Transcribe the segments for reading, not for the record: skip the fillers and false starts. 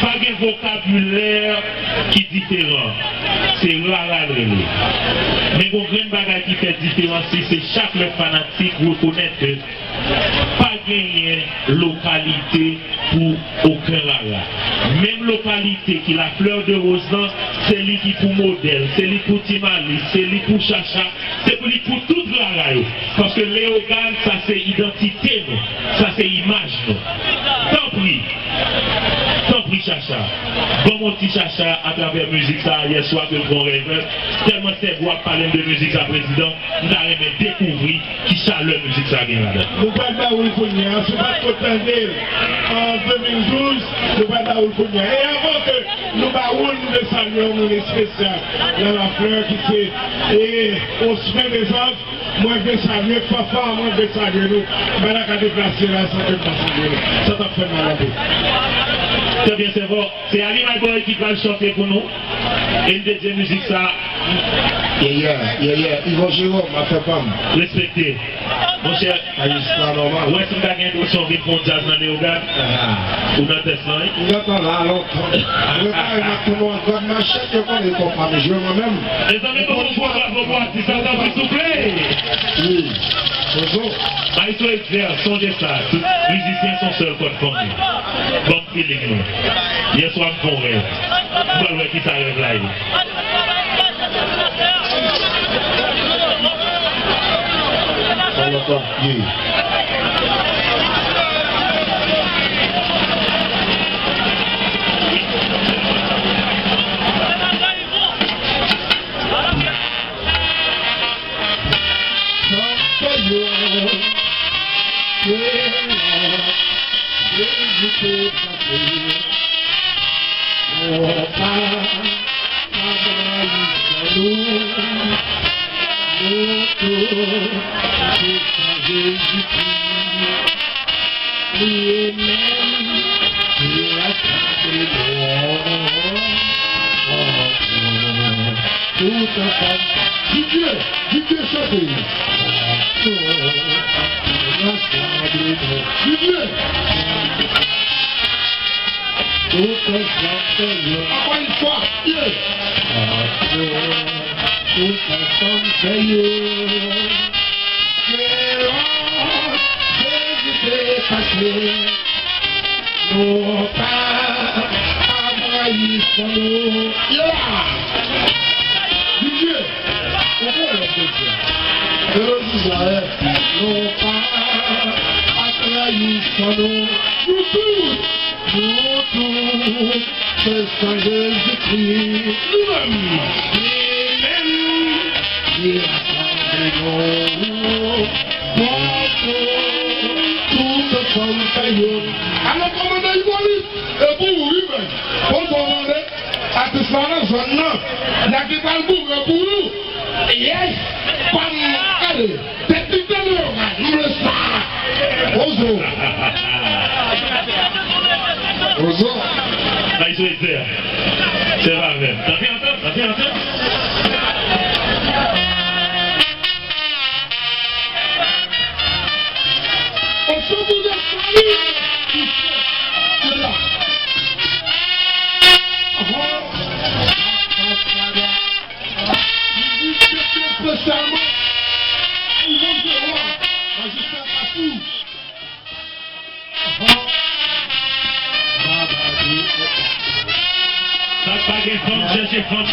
Pas de vocabulaire qui est différent. C'est rara. Mais une grande bagarre qui fait différence, c'est chaque fanatique reconnaître que pas gagner localité pour aucun rara. Même localité qui la fleur de rose, c'est lui qui pour modèle, c'est lui pour Timali, c'est lui pour Chacha, c'est lui pour tout rara. Parce que Léogane, ça c'est identité, ça c'est image. Tant pis. Chacha. Bon mon petit Chacha à travers la musique ça hier soir que bon rêve. Tellement c'est bois parler de musique ça président, nous avons découvert qui chaleur musique ça vient là-dedans. Nous pas là où il faut venir, c'est pas trop tendé. En 2012, nous pas là où il faut venir. Et avant que nous baoulons nous saluons mon spécial dans la fleur qui c'est et on se met des autres. Moi je vais saluer Fafa, moi je vais saluer nous. Mais là quand déplacer là, ça peut pas saluer. Ça t'a fait mal à vous. Très bien, c'est bon. C'est Ali Magoy qui va chanter pour nous. Et une deuxième musique, ça. Yvan Jérôme, ma fait pas. Respectez. Mon cher. C'est normal. Où est-ce que vous avez un son qui font jazz dans les Ogan? Ou dans tes soins? Il attend là, longtemps. Je vais pas encore ma chèque, je connais ton famille, je vais moi-même. Les amis, vous voir si ça va vous souffler. Oui. Bonjour. Maïso est clair, songez ça. Tous les musiciens sont seuls contre famille. Bon feeling, nous. Hier soir, bon rêve. Vous allez voir qui ça rêve là. On l'entend. Oui. Encore une fois, alors commandant Ivolis, et pour vous, pour demander à tout ça, il y a des balbous pour nous. Yes, comme allez, c'est tout à l'heure, nous le savons. Bonjour. Bonjour. Là, ils sont éclairs. C'est pas vrai. T'as fait entendre? T'as fait entendre? On se vous a salué. C'est là. Spécialement, ils vont se voir. Magistrat Kassou. Ça pas des femmes, cherchez femmes.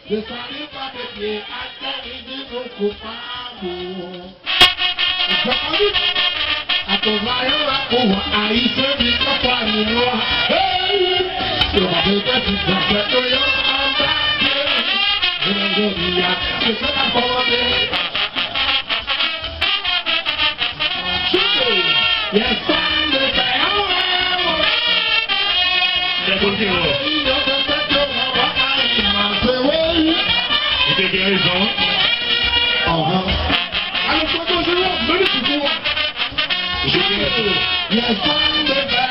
Je Je salue pas de pied, atterri de nos coupables. A ton vaillant à pouvoir haïsser du papa nous. Hey! Je vais te dire que tu vas te dire en bas. Je vais te dire que tu vas commander. Yes, I'm the guy. C'est bon, c'est bon. Il était raison. Alors, quoi que je veux, venez sur moi. Je veux. Yes, I'm the guy.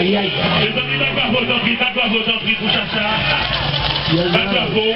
Aïe, aïe. Les amis, bravo, tant pis pour Chacha. Bravo.